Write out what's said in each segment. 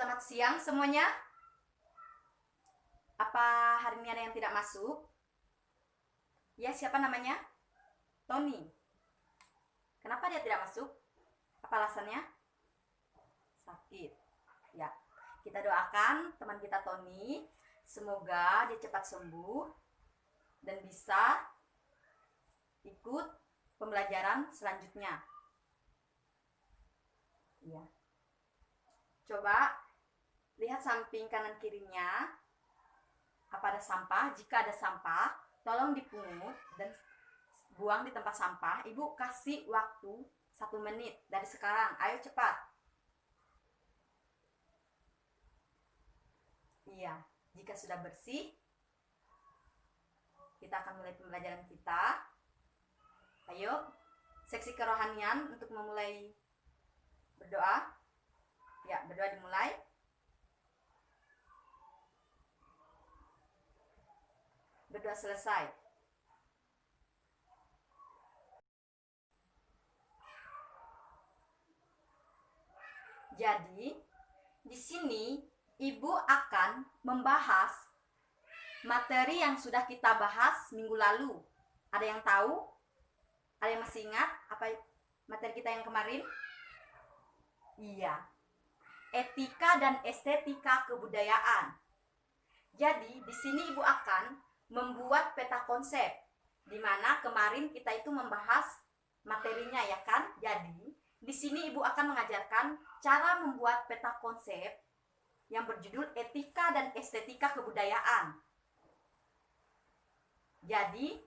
Selamat siang semuanya. Apa hari ini ada yang tidak masuk? Ya, siapa namanya? Tony. Kenapa dia tidak masuk? Apa alasannya? Sakit. Ya, kita doakan teman kita Tony. Semoga dia cepat sembuh dan bisa ikut pembelajaran selanjutnya. Ya. Coba lihat samping kanan kirinya. Apa ada sampah? Jika ada sampah, tolong dipungut dan buang di tempat sampah. Ibu kasih waktu 1 menit dari sekarang. Ayo cepat. Iya, jika sudah bersih, kita akan mulai pembelajaran kita. Ayo, seksi kerohanian untuk memulai berdoa. Ya, berdoa dimulai. Berdoa selesai. Jadi, di sini Ibu akan membahas materi yang sudah kita bahas minggu lalu. Ada yang tahu? Ada yang masih ingat apa materi kita yang kemarin? Iya. Etika dan estetika kebudayaan. Jadi, di sini Ibu akan membuat peta konsep, di mana kemarin kita itu membahas materinya, ya kan? Jadi, di sini Ibu akan mengajarkan cara membuat peta konsep yang berjudul Etika dan Estetika Kebudayaan. Jadi,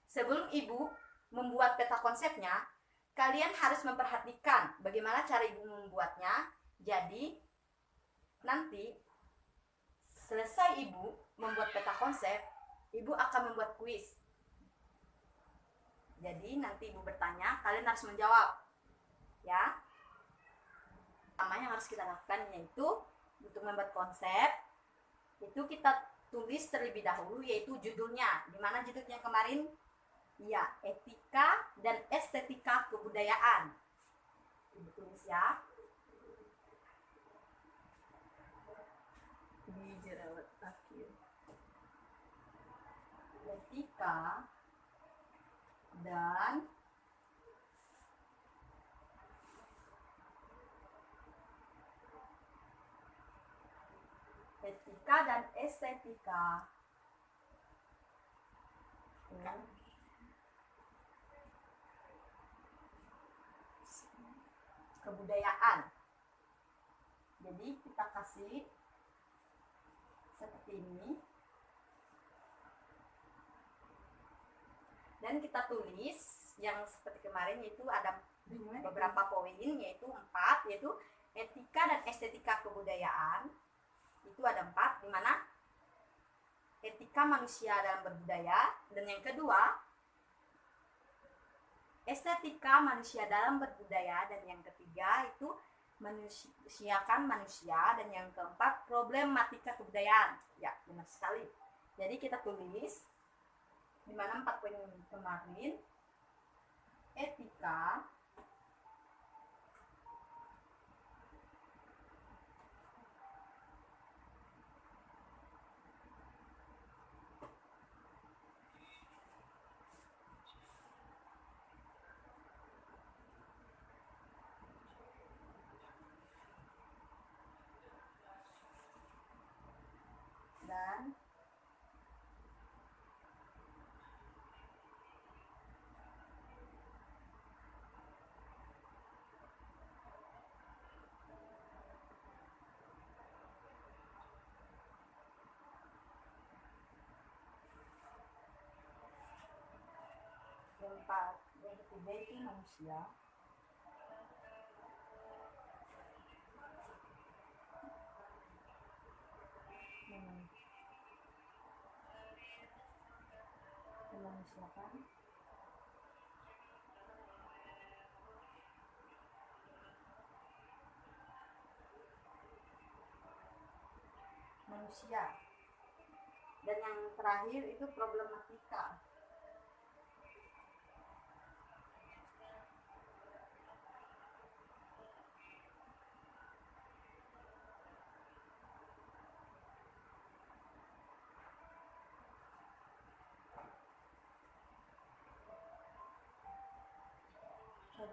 sebelum Ibu membuat peta konsepnya, kalian harus memperhatikan bagaimana cara Ibu membuatnya. Jadi, nanti selesai Ibu membuat peta konsep, Ibu akan membuat kuis. Jadi nanti Ibu bertanya, kalian harus menjawab. Ya. Pertama yang harus kita lakukan yaitu untuk membuat konsep, itu kita tulis terlebih dahulu yaitu judulnya. Di mana judulnya kemarin? Ya, Etika dan Estetika Kebudayaan. Ibu tulis ya. Di jerawat akhir. Etika dan estetika kebudayaan. Jadi kita kasih seperti ini. Dan kita tulis yang seperti kemarin, yaitu ada beberapa poin, yaitu 4, yaitu etika dan estetika kebudayaan. Itu ada 4, di mana etika manusia dalam berbudaya, dan yang kedua estetika manusia dalam berbudaya, dan yang ketiga itu manusiakan manusia, dan yang keempat problematika kebudayaan. Ya, benar sekali. Jadi kita tulis di mana 4 poin kemarin: etika, dan yang ketiga itu manusia. Memanusiakan manusia. Dan yang terakhir itu problematika.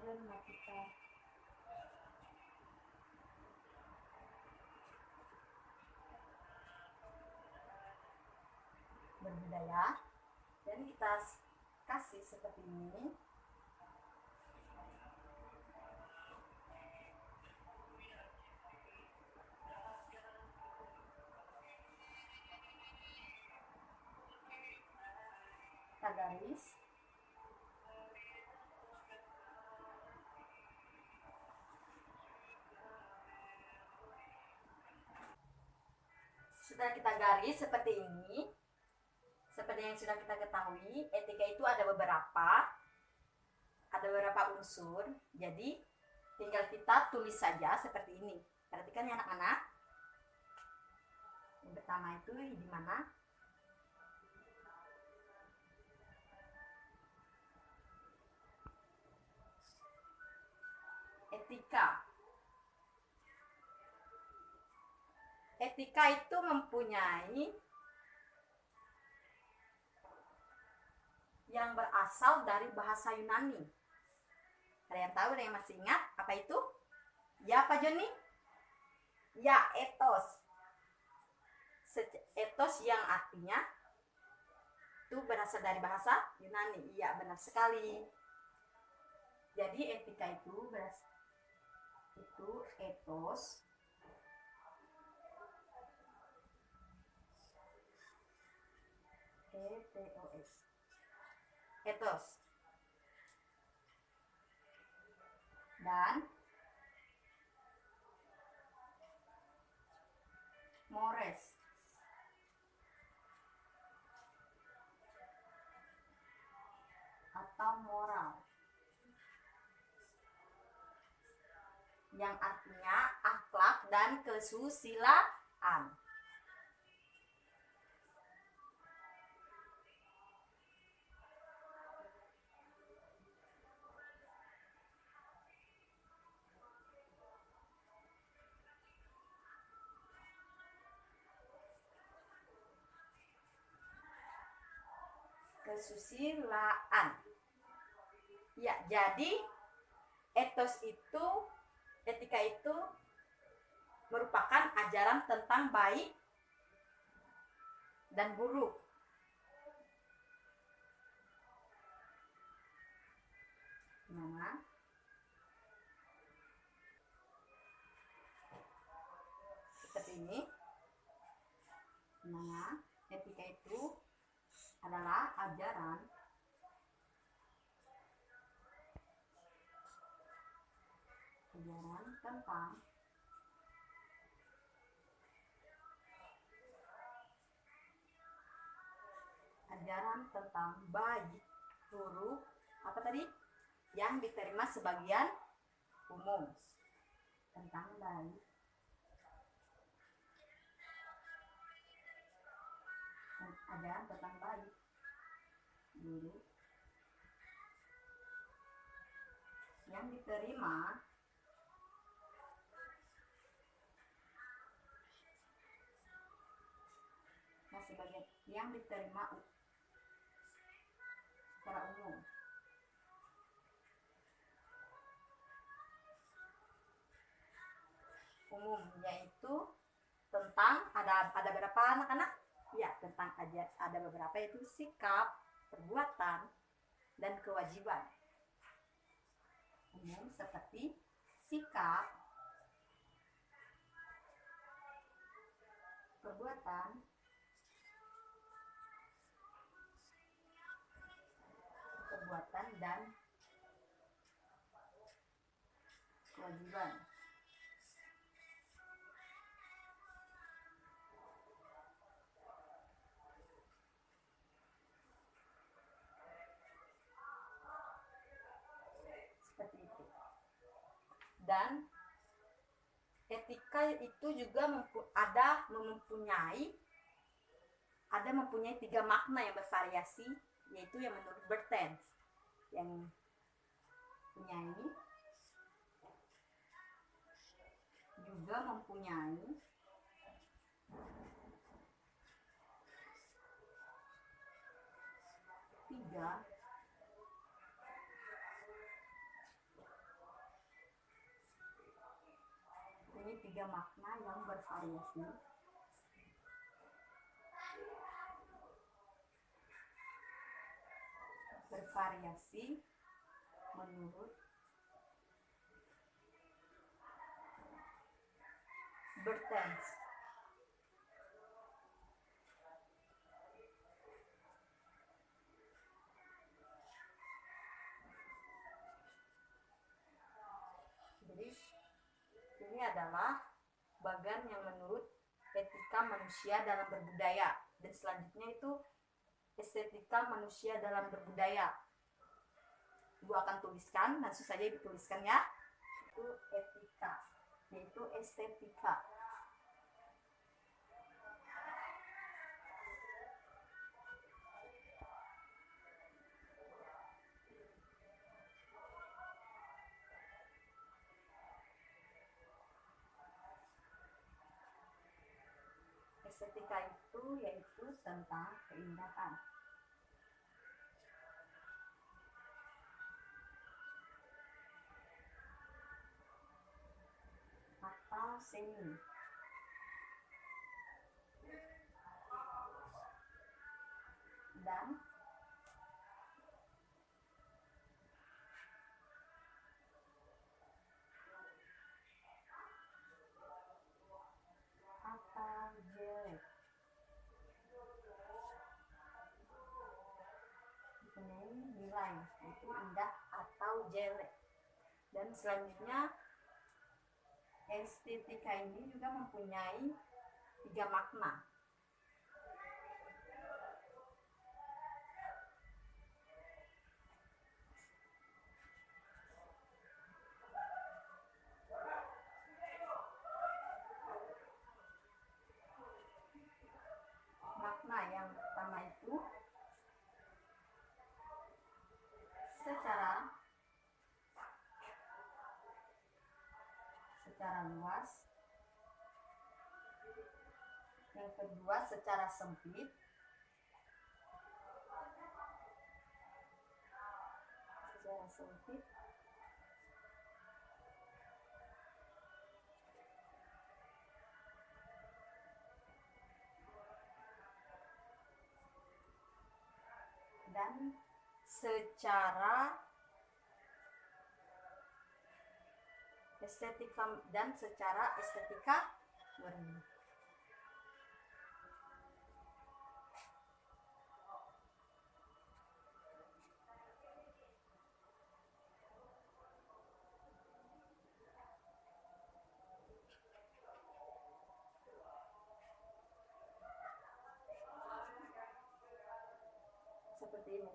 Fajar mau kita berbudaya dan kita kasih seperti ini. Kita garis. Setelah kita garis seperti ini, seperti yang sudah kita ketahui, etika itu ada beberapa unsur. Jadi tinggal kita tulis saja seperti ini. Perhatikan ya anak-anak. Yang pertama itu di mana? Etika. Etika itu mempunyai yang berasal dari bahasa Yunani. Ada yang tahu, ada yang masih ingat apa itu? Ya, Pak Joni? Ya, etos. Etos yang artinya itu berasal dari bahasa Yunani. Iya, benar sekali. Jadi etika itu etos. ETOS. Etos. Dan mores. Atau moral. Yang artinya akhlak dan kesusilaan. Kesusilaan. Ya, jadi etika itu merupakan ajaran tentang baik dan buruk. Nah, seperti ini. Nah, etika itu adalah ajaran tentang baik, buruk, apa tadi? Yang diterima sebagian umum. Tentang baik ajaran tentang baik, buruk, yang diterima sebagian, yang diterima secara umum. Yaitu tentang ada berapa anak-anak? Ya, tentang ada beberapa, yaitu sikap, perbuatan, dan kewajiban. Umum seperti sikap, perbuatan, dan kewajiban. Seperti itu. Dan etika itu juga mempunyai 3 makna yang bervariasi, yaitu yang menurut Bertens, yang penyanyi juga mempunyai tiga makna yang bervariasi menurut Bertens. Jadi ini adalah bagian yang menurut etika manusia dalam berbudaya, dan selanjutnya itu estetika manusia dalam berbudaya. Ibu akan tuliskan, langsung saja Ibu tuliskan ya. Itu etika, yaitu estetika. Estetika itu yaitu tentang keindahan. Atau seni. Dan atau jelek. Ini nilai, itu indah atau jelek. Dan selanjutnya estetika ini juga mempunyai tiga makna. Makna yang pertama itu secara luas. Yang kedua secara sempit. Dan secara estetika murni. Seperti ini.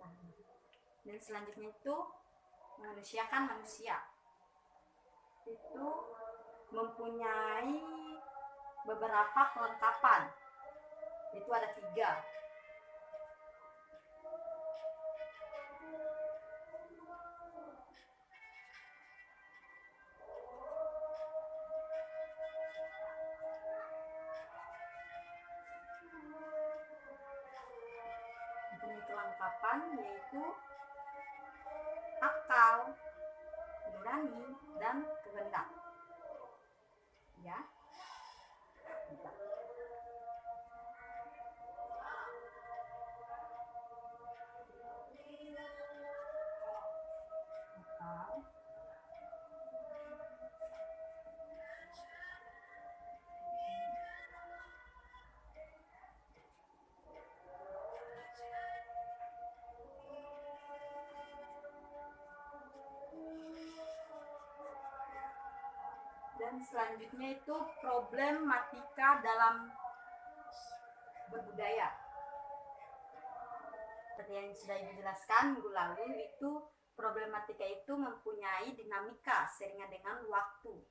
Dan selanjutnya itu memanusiakan manusia. Itu mempunyai beberapa kelengkapan. Itu ada 3. Mempunyai kelengkapan yaitu akal, nurani, dan kehendak. Ya. Akal, dan selanjutnya itu problematika dalam berbudaya. Seperti yang sudah dijelaskan minggu lalu, itu problematika itu mempunyai dinamika seiringan dengan waktu.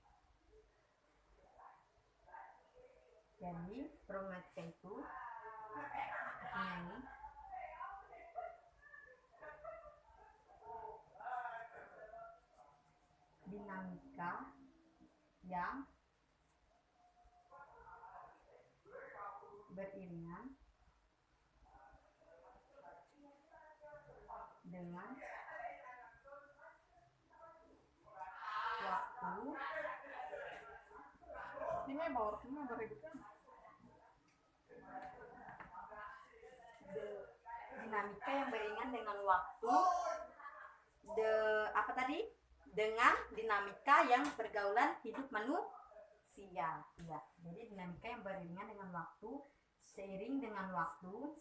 Jadi problematika itu mempunyai dinamika yang beriringan dengan waktu Dinamika yang beriringan dengan waktu. Apa tadi? Dengan dinamika yang pergaulan hidup manusia. Ya, jadi dinamika yang beriringan dengan waktu, seiring dengan waktu.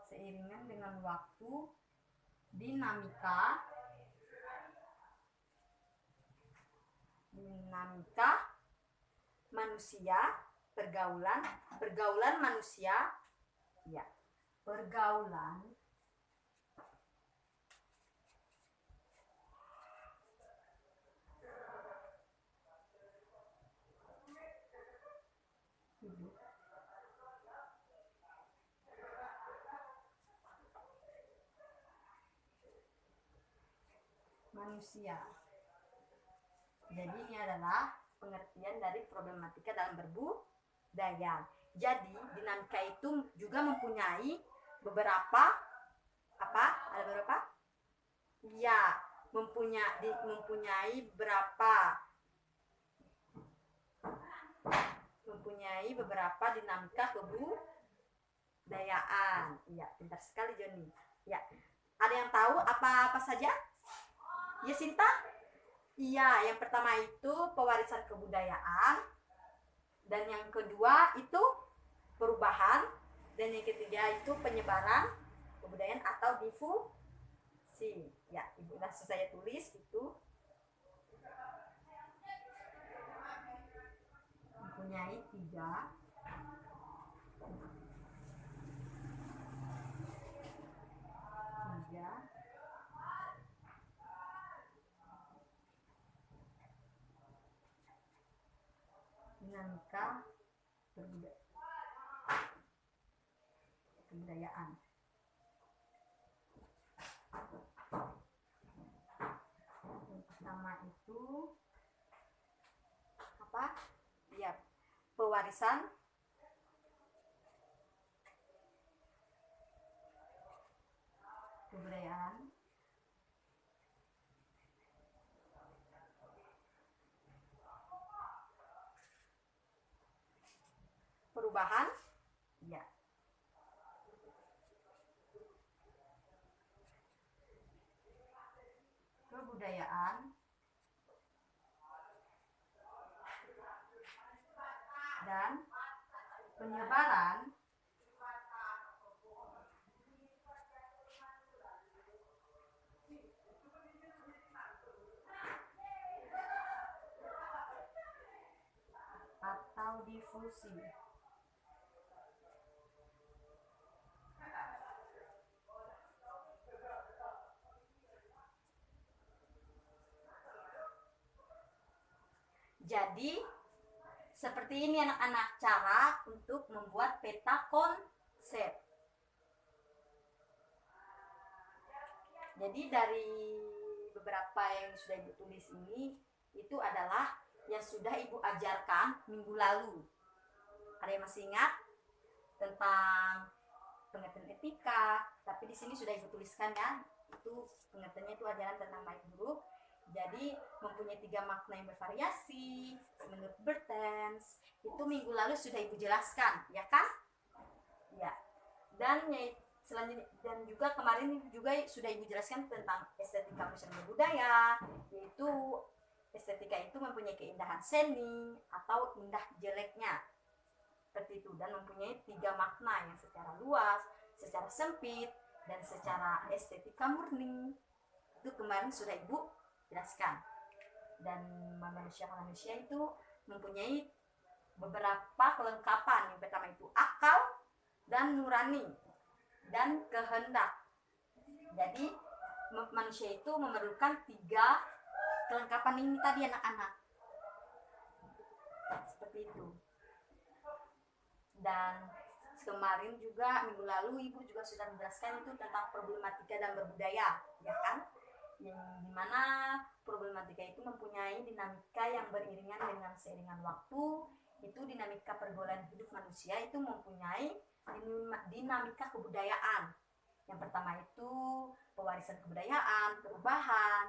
Seiringan dengan waktu, dinamika manusia, pergaulan manusia, ya, pergaulan hidup manusia. Jadi ini adalah pengertian dari problematika dalam berbudaya. Jadi dinamika itu juga mempunyai beberapa apa? Ada berapa? Ya, mempunyai beberapa dinamika kebudayaan. Iya, pintar sekali Joni. Ya. Ada yang tahu apa saja? Ya, Sinta? Iya, yang pertama itu pewarisan kebudayaan, dan yang kedua itu perubahan, dan yang ketiga itu penyebaran kebudayaan atau difusi. Ya, Ibu sudah saya tulis itu mempunyai tiga dinamika kebudayaan. Yang pertama itu apa? Ya, pewarisan kebudayaan. Perubahan, ya. Kebudayaan dan penyebaran atau difusi. Jadi seperti ini anak-anak cara untuk membuat peta konsep. Jadi dari beberapa yang sudah Ibu tulis ini, itu adalah yang sudah Ibu ajarkan minggu lalu. Ada yang masih ingat tentang pengertian etika? Tapi di sini sudah Ibu tuliskan ya. Itu pengertiannya itu ajaran tentang baik buruk. Jadi mempunyai 3 makna yang bervariasi menurut Bertens. Itu minggu lalu sudah Ibu jelaskan, ya kan? Ya. Dan selanjutnya, dan juga kemarin juga sudah Ibu jelaskan tentang estetika manusia berbudaya, yaitu estetika itu mempunyai keindahan seni atau indah jeleknya, seperti itu, dan mempunyai 3 makna yang secara luas, secara sempit, dan secara estetika murni. Itu kemarin sudah Ibu jelaskan. Dan manusia itu mempunyai beberapa kelengkapan. Yang pertama itu akal dan nurani dan kehendak. Jadi manusia itu memerlukan 3 kelengkapan ini tadi anak-anak. Seperti itu. Dan kemarin juga minggu lalu Ibu juga sudah menjelaskan itu tentang problematika dan berbudaya, ya kan? Yang dimana problematika itu mempunyai dinamika yang beriringan dengan seiringan waktu. Itu dinamika pergaulan hidup manusia itu mempunyai dinamika kebudayaan. Yang pertama itu pewarisan kebudayaan, perubahan,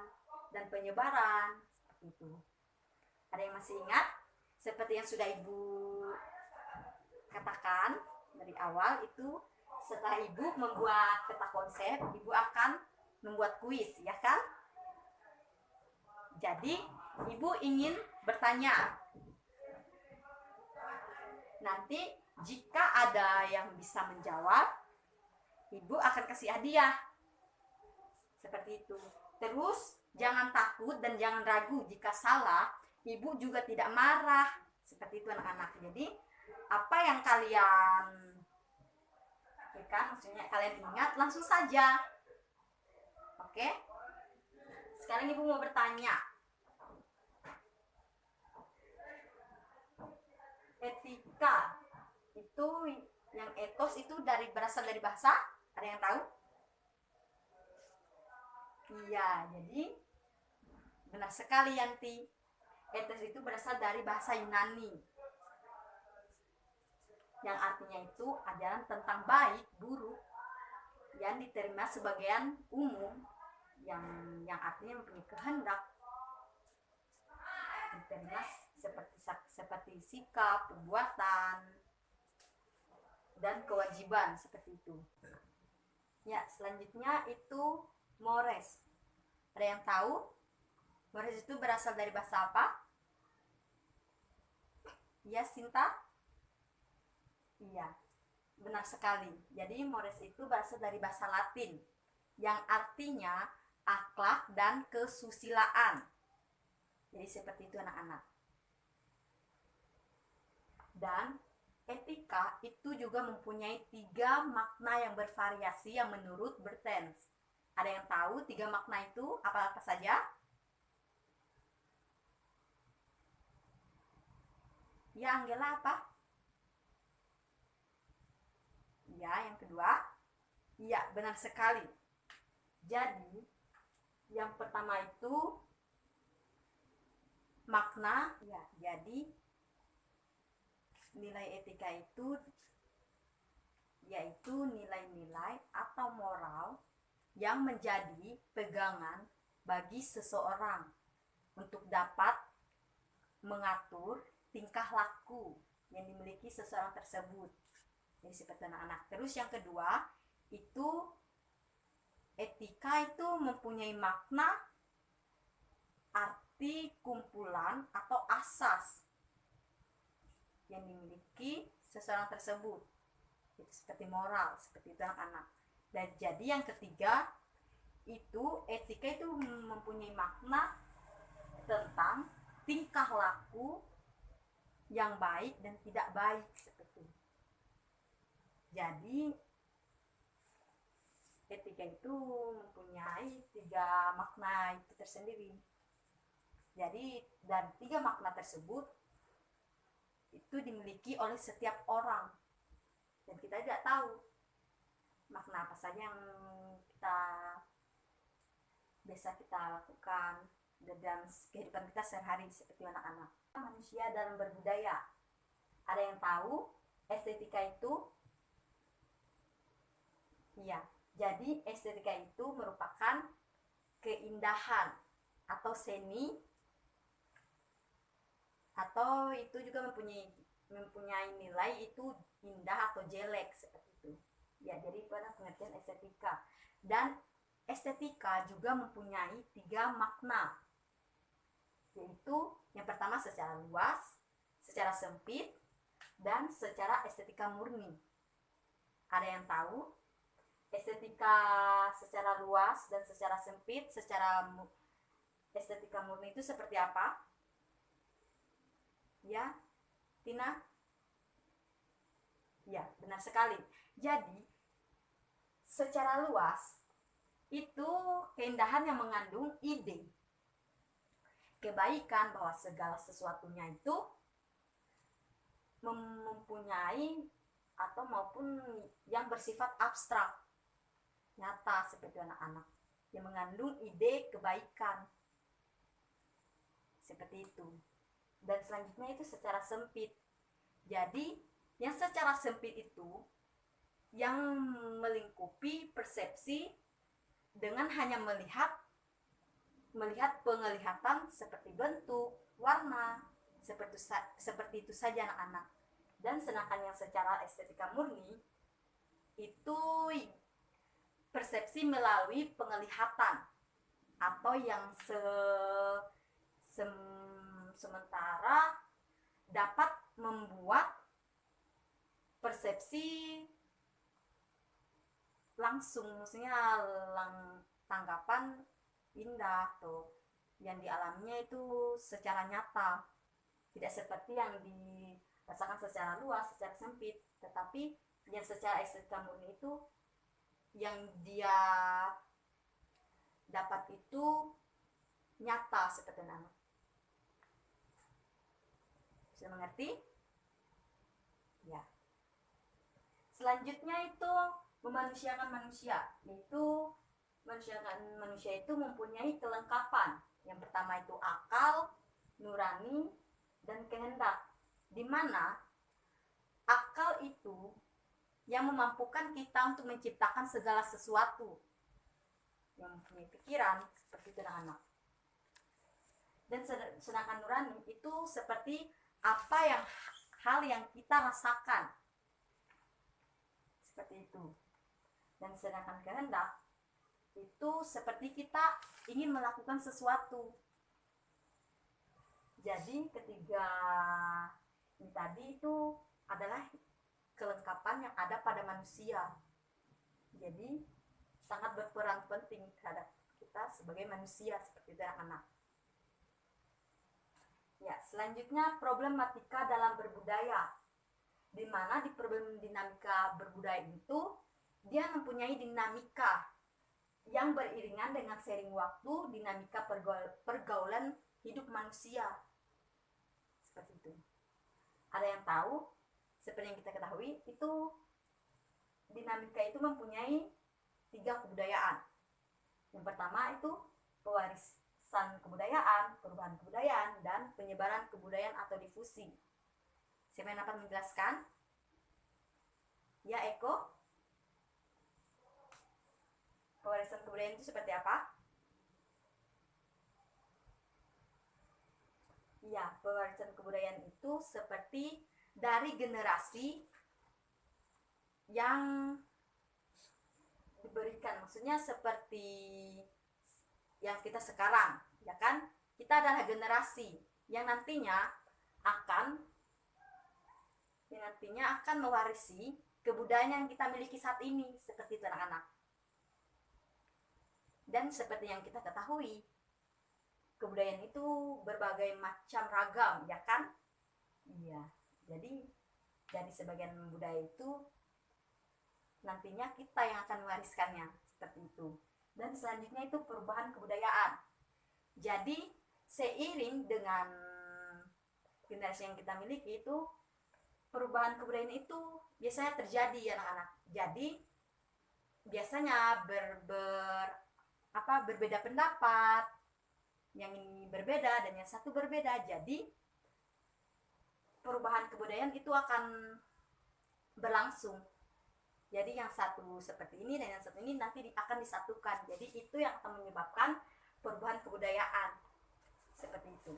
dan penyebaran. Seperti itu. Ada yang masih ingat? Seperti yang sudah Ibu katakan dari awal itu, setelah Ibu membuat peta konsep, Ibu akan membuat kuis, ya kan? Jadi, Ibu ingin bertanya. Nanti jika ada yang bisa menjawab, Ibu akan kasih hadiah. Seperti itu. Terus, jangan takut dan jangan ragu jika salah. Ibu juga tidak marah. Seperti itu anak-anak. Jadi, apa yang kalian maksudnya kalian ingat, langsung saja. Oke? Sekarang Ibu mau bertanya. Etika itu, yang etos itu berasal dari bahasa, ada yang tahu? Iya, jadi benar sekali Yanti. Etos itu berasal dari bahasa Yunani, yang artinya itu ajaran tentang baik buruk yang diterima sebagian umum, yang artinya mempunyai kehendak, diterima seperti sikap, perbuatan, dan kewajiban, seperti itu. Ya, selanjutnya itu mores. Ada yang tahu? Mores itu berasal dari bahasa apa? Ya, Sinta? Iya, benar sekali. Jadi mores itu berasal dari bahasa Latin, yang artinya akhlak dan kesusilaan. Jadi seperti itu anak-anak. Dan etika itu juga mempunyai 3 makna yang bervariasi yang menurut Bertens. Ada yang tahu 3 makna itu apa-apa saja? Ya, Angela, apa? Ya, yang kedua. Iya, benar sekali. Jadi, yang pertama itu makna, ya, jadi nilai etika itu yaitu nilai-nilai atau moral yang menjadi pegangan bagi seseorang untuk dapat mengatur tingkah laku yang dimiliki seseorang tersebut. Jadi seperti anak-anak. Terus yang kedua, itu etika itu mempunyai makna arti kumpulan atau asas yang dimiliki seseorang tersebut. Itu seperti moral, seperti itu anak-anak. Dan jadi yang ketiga, itu etika itu mempunyai makna tentang tingkah laku yang baik dan tidak baik, seperti itu. Jadi etika itu mempunyai 3 makna itu tersendiri. Jadi dari 3 makna tersebut itu dimiliki oleh setiap orang, dan kita tidak tahu makna apa saja yang biasa kita lakukan dalam kehidupan kita sehari-hari, seperti anak-anak. Manusia dalam berbudaya, ada yang tahu estetika itu? Iya, jadi estetika itu merupakan keindahan atau seni, atau itu juga mempunyai nilai itu indah atau jelek, seperti itu. Ya, jadi itu adalah pengertian estetika. Dan estetika juga mempunyai 3 makna, yaitu yang pertama secara luas, secara sempit, dan secara estetika murni. Ada yang tahu estetika secara luas dan secara sempit, secara estetika murni itu seperti apa? Ya, Tina? Ya, benar sekali. Jadi, secara luas itu keindahan yang mengandung ide kebaikan, bahwa segala sesuatunya itu mempunyai atau maupun yang bersifat abstrak, nyata, seperti anak-anak, yang mengandung ide kebaikan, seperti itu. Dan selanjutnya itu secara sempit. Jadi yang secara sempit itu yang melingkupi persepsi dengan hanya melihat penglihatan seperti bentuk, warna, seperti itu saja anak-anak. Dan sedangkan yang secara estetika murni itu persepsi melalui penglihatan atau yang sementara dapat membuat persepsi langsung, maksudnya tanggapan indah tuh yang dialaminya itu secara nyata, tidak seperti yang dirasakan secara luas, secara sempit, tetapi yang secara estetika murni itu yang dia dapat itu nyata seperti nama. Sudah mengerti? Ya. Selanjutnya itu memanusiakan manusia, yaitu manusiakan manusia itu mempunyai kelengkapan. Yang pertama itu akal, nurani, dan kehendak. Di mana akal itu yang memampukan kita untuk menciptakan segala sesuatu, yang mempunyai pikiran seperti itu anak-anak. Dan sedangkan nurani itu seperti apa yang hal yang kita rasakan, seperti itu. Dan sedangkan kehendak itu seperti kita ingin melakukan sesuatu. Jadi ketiga ini tadi itu adalah kelengkapan yang ada pada manusia. Jadi sangat berperan penting terhadap kita sebagai manusia seperti itu anak-anak. Ya, selanjutnya problematika dalam berbudaya, di mana di problem dinamika berbudaya itu dia mempunyai dinamika yang beriringan dengan sering waktu, dinamika pergaulan hidup manusia, seperti itu. Ada yang tahu? Seperti yang kita ketahui, itu dinamika itu mempunyai 3 kebudayaan. Yang pertama itu pewarisan kebudayaan, perubahan kebudayaan, dan penyebaran kebudayaan atau difusi. Siapa yang dapat menjelaskan? Ya, Eko? Pewarisan kebudayaan itu seperti apa? Ya, pewarisan kebudayaan itu seperti dari generasi yang diberikan, maksudnya seperti yang kita sekarang, ya kan? Kita adalah generasi yang nantinya akan mewarisi kebudayaan yang kita miliki saat ini, seperti itu anak-anak. Dan seperti yang kita ketahui, kebudayaan itu berbagai macam ragam, ya kan? Iya. Jadi dari sebagian budaya itu nantinya kita yang akan mewariskannya, seperti itu. Dan selanjutnya itu perubahan kebudayaan. Jadi seiring dengan generasi yang kita miliki itu, perubahan kebudayaan itu biasanya terjadi ya anak-anak. Jadi biasanya berbeda pendapat, yang ini berbeda dan yang satu berbeda. Jadi perubahan kebudayaan itu akan berlangsung. Jadi yang satu seperti ini dan yang satu ini nanti akan disatukan. Jadi itu yang akan menyebabkan perubahan kebudayaan, seperti itu.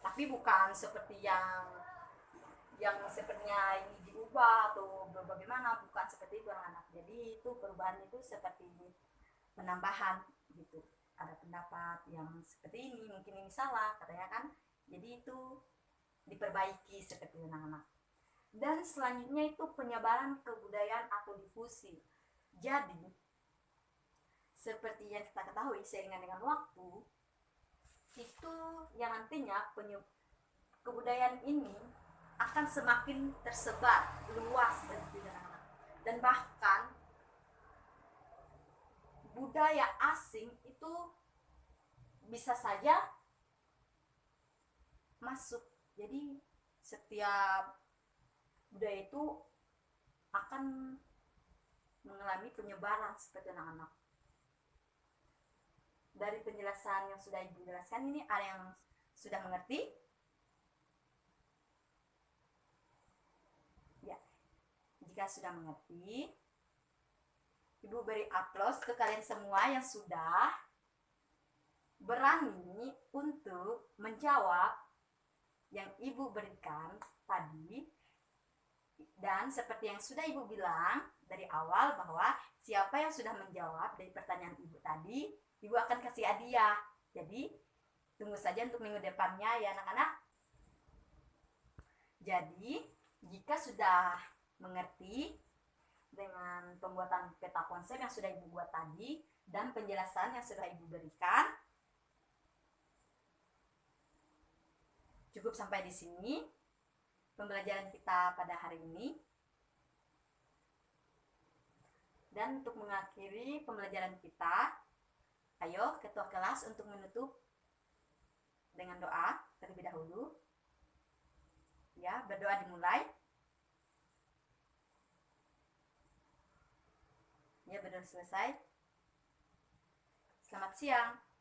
Tapi bukan seperti yang sepertinya ini diubah atau bagaimana, bukan seperti itu anak-anak. Jadi itu perubahan itu seperti penambahan gitu. Ada pendapat yang seperti ini, mungkin ini salah katanya kan. Jadi itu diperbaiki seperti itu anak-anak. Dan selanjutnya itu penyebaran kebudayaan atau difusi. Jadi seperti yang kita ketahui, seiringan dengan waktu itu yang nantinya kebudayaan ini akan semakin tersebar luas dan bahkan budaya asing itu bisa saja masuk. Jadi setiap budaya itu akan mengalami penyebaran seperti anak-anak. Dari penjelasan yang sudah Ibu jelaskan ini, ada yang sudah mengerti? Ya, jika sudah mengerti, Ibu beri aplaus ke kalian semua yang sudah berani untuk menjawab yang Ibu berikan tadi. Dan seperti yang sudah Ibu bilang dari awal bahwa siapa yang sudah menjawab dari pertanyaan Ibu tadi, Ibu akan kasih hadiah. Jadi tunggu saja untuk minggu depannya ya anak-anak. Jadi jika sudah mengerti dengan pembuatan peta konsep yang sudah Ibu buat tadi dan penjelasan yang sudah Ibu berikan, cukup sampai di sini pembelajaran kita pada hari ini. Dan untuk mengakhiri pembelajaran kita, ayo ketua kelas untuk menutup dengan doa terlebih dahulu. Ya, berdoa dimulai. Ya, berdoa selesai. Selamat siang.